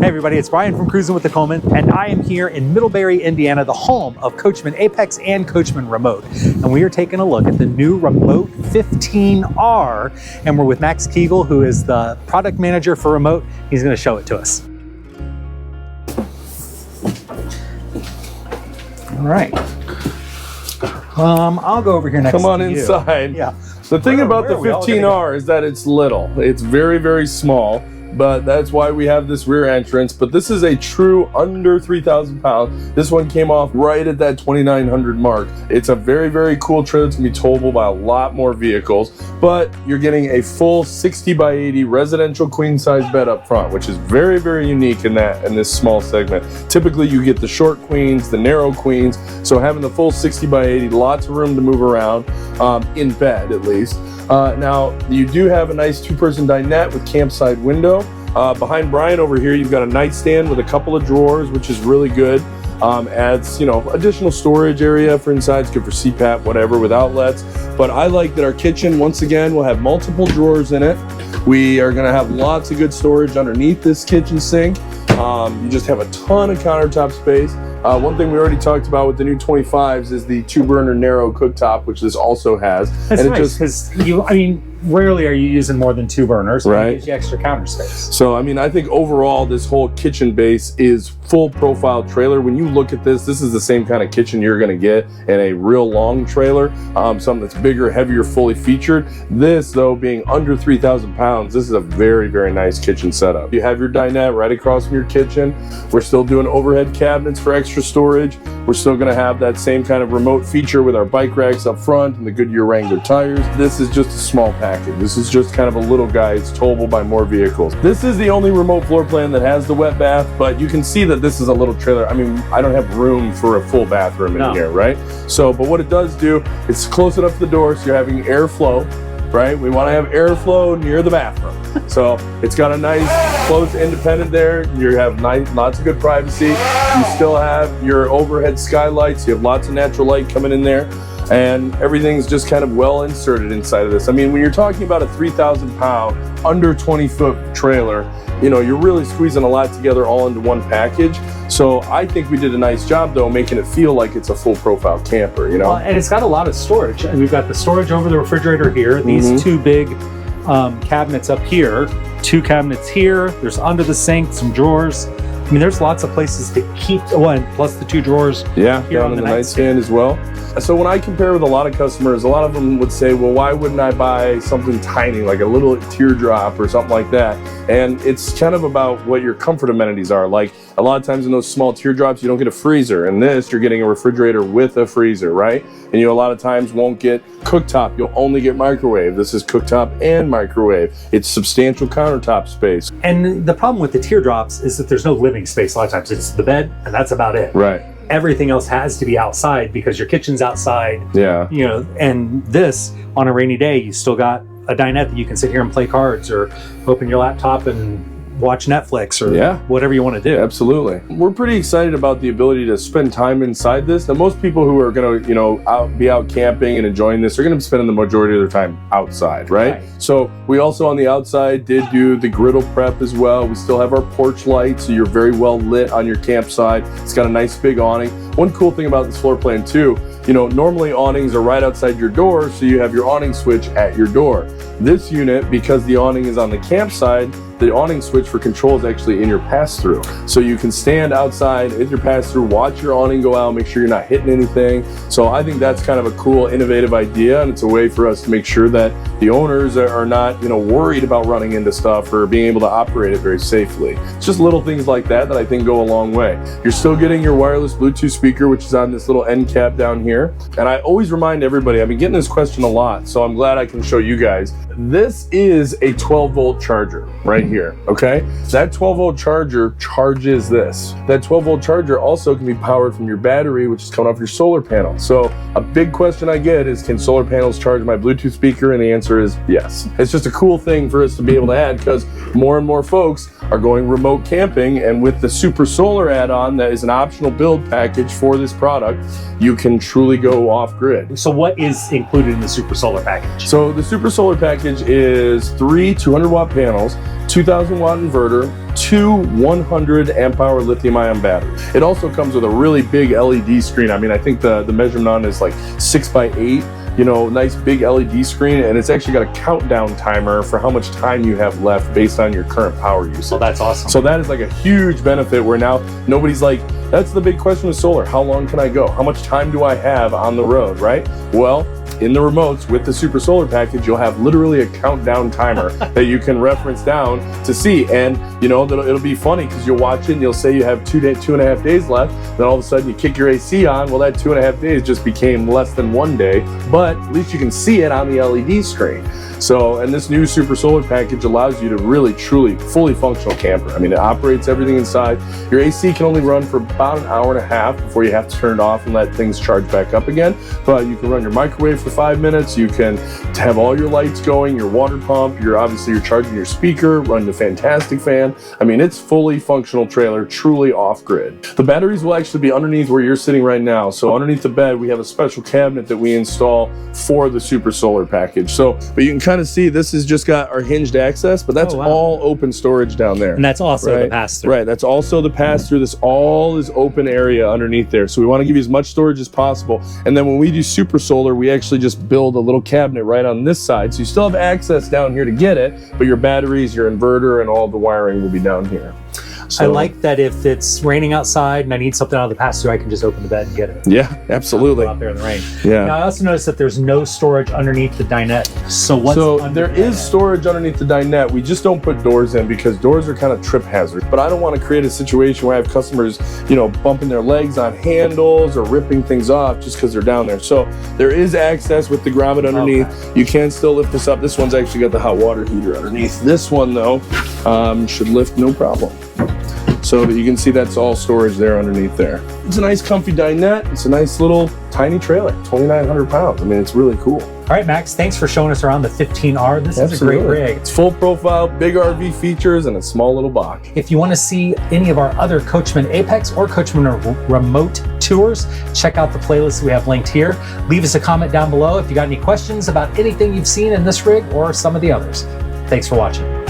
Hey everybody, it's Brian from Cruisin with the Coleman, and I am here in Middlebury, Indiana, the home of Coachmen Apex and Coachmen Remote. And we are taking a look at the new Remote 15R, and we're with Max Kegel, who is the product manager for Remote. He's going to show it to us. All right. I'll go over here next to you. Come on inside. Yeah. The thing about the 15R is that it's little. It's very, very small, but that's why we have this rear entrance. But this is a true under 3,000 pounds. This one came off right at that 2,900 mark. It's a very, very cool trailer. It's gonna be towable by a lot more vehicles, but you're getting a full 60 by 80 residential queen size bed up front, which is very, very unique in this small segment. Typically you get the short queens, the narrow queens. So having the full 60 by 80, lots of room to move around, in bed at least. Now, you do have a nice two-person dinette with campside window. Behind Brian over here, you've got a nightstand with a couple of drawers, which is really good. Adds, additional storage area for inside. It's good for CPAP, whatever, with outlets. But I like that our kitchen, once again, will have multiple drawers in it. We are going to have lots of good storage underneath this kitchen sink. You just have a ton of countertop space. One thing we already talked about with the new 25s is the 2-burner narrow cooktop, which this also has. That's nice, because rarely are you using more than 2 burners, right? It gives you extra counter space. So, I think overall, this whole kitchen base is full profile trailer. When you look at this is the same kind of kitchen you're gonna get in a real long trailer, something that's bigger, heavier, fully featured. This, though, being under 3,000 pounds, this is a very, very nice kitchen setup. You have your dinette right across from your kitchen. We're still doing overhead cabinets for extra storage. We're still gonna have that same kind of remote feature with our bike racks up front and the Goodyear Wrangler tires. This is just a small package. This is just kind of a little guy. It's towable by more vehicles. This is the only remote floor plan that has the wet bath, but you can see that this is a little trailer. I don't have room for a full bathroom in here, right? So, but what it does do, it's close enough to the door so you're having airflow, right? We want to have airflow near the bathroom. So it's got a nice close independent there. You have lots of good privacy. You still have your overhead skylights. You have lots of natural light coming in there. And everything's just kind of well inserted inside of this. When you're talking about a 3,000 pound, under 20-foot trailer, you're really squeezing a lot together all into one package. So I think we did a nice job, though, making it feel like it's a full profile camper, Well, and it's got a lot of storage. We've got the storage over the refrigerator here, these 2 big cabinets up here, 2 cabinets here, there's under the sink, some drawers. There's lots of places to keep one, plus the 2 drawers. Yeah, down in the nightstand as well. So when I compare with a lot of customers, a lot of them would say, well, why wouldn't I buy something tiny, like a little teardrop or something like that? And it's kind of about what your comfort amenities are. Like a lot of times in those small teardrops, you don't get a freezer. In this, you're getting a refrigerator with a freezer, right? And you a lot of times won't get cooktop. You'll only get microwave. This is cooktop and microwave. It's substantial countertop space. And the problem with the teardrops is that there's no living space. A lot of times it's the bed and that's about it. Right. Everything else has to be outside because your kitchen's outside. Yeah. And this, on a rainy day, you still got a dinette that you can sit here and play cards or open your laptop and watch Netflix or whatever you want to do. Absolutely. We're pretty excited about the ability to spend time inside this. Now, most people who are going to, be out camping and enjoying this are going to be spending the majority of their time outside, right? So we also on the outside did do the griddle prep as well. We still have our porch light, so you're very well lit on your campsite. It's got a nice big awning. One cool thing about this floor plan too, normally awnings are right outside your door, so you have your awning switch at your door. This unit, because the awning is on the campsite, the awning switch for control is actually in your pass-through. So you can stand outside in your pass-through, watch your awning go out, make sure you're not hitting anything. So I think that's kind of a cool, innovative idea, and it's a way for us to make sure that the owners are not, worried about running into stuff or being able to operate it very safely. It's just little things like that I think go a long way. You're still getting your wireless Bluetooth speaker, which is on this little end cap down here. And I always remind everybody, I've been getting this question a lot, so I'm glad I can show you guys. This is a 12-volt charger right here, okay? That 12-volt charger charges this. That 12-volt charger also can be powered from your battery, which is coming off your solar panel. So a big question I get is, can solar panels charge my Bluetooth speaker? And the answer is yes. It's just a cool thing for us to be able to add because more and more folks are going remote camping, and with the Super Solar add-on that is an optional build package for this product, you can truly go off-grid. So what is included in the Super Solar package? So the Super Solar package is 3 200-watt panels, 2,000 watt inverter, 2 100 amp hour lithium ion batteries. It also comes with a really big LED screen. I mean, I think the measurement on it is like 6x8. You know, nice big LED screen, and it's actually got a countdown timer for how much time you have left based on your current power usage. Oh, that's awesome. So that is like a huge benefit where now nobody's like, that's the big question with solar. How long can I go? How much time do I have on the road, right? Well, in the remotes with the Super Solar package, you'll have literally a countdown timer that you can reference down to see. And you know, it'll be funny because you'll watch it and you'll say you have 2.5 days left. Then all of a sudden you kick your AC on. Well, that 2.5 days just became less than 1 day, but at least you can see it on the LED screen. So, and this new Super Solar package allows you to really, truly, fully functional camper. I mean, it operates everything inside. Your AC can only run for about an hour and a half before you have to turn it off and let things charge back up again. But you can run your microwave for 5 minutes. You can have all your lights going, your water pump. You're charging your speaker, run the fantastic fan. I mean, it's fully functional trailer, truly off-grid. The batteries will actually be underneath where you're sitting right now. So underneath the bed, we have a special cabinet that we install for the Super Solar package. So, but you can kind of see this has just got our hinged access, but that's all open storage down there. And that's also the pass-through. Right, that's also the pass-through. This all is open area underneath there. So we want to give you as much storage as possible. And then when we do Super Solar, we actually just build a little cabinet right on this side. So you still have access down here to get it, but your batteries, your inverter, and all the wiring will be down here. So, I like that if it's raining outside and I need something out of the pass-through, I can just open the bed and get it. Yeah, absolutely. Out there in the rain. Yeah. Now, I also noticed that there's no storage underneath the dinette. So what's under there is storage underneath the dinette. We just don't put doors in because doors are kind of trip hazards. But I don't want to create a situation where I have customers, you know, bumping their legs on handles or ripping things off just because they're down there. So there is access with the grommet underneath. Okay. You can still lift this up. This one's actually got the hot water heater underneath. This one, though, should lift no problem. So that you can see that's all storage there underneath there. It's a nice comfy dinette. It's a nice little tiny trailer, 2,900 pounds. I mean, it's really cool. All right, Max, thanks for showing us around the 15R. This is a great rig. It's full profile, big RV features, and a small little box. If you want to see any of our other Coachmen Apex or Coachmen remote tours, check out the playlist we have linked here. Leave us a comment down below if you got any questions about anything you've seen in this rig or some of the others. Thanks for watching.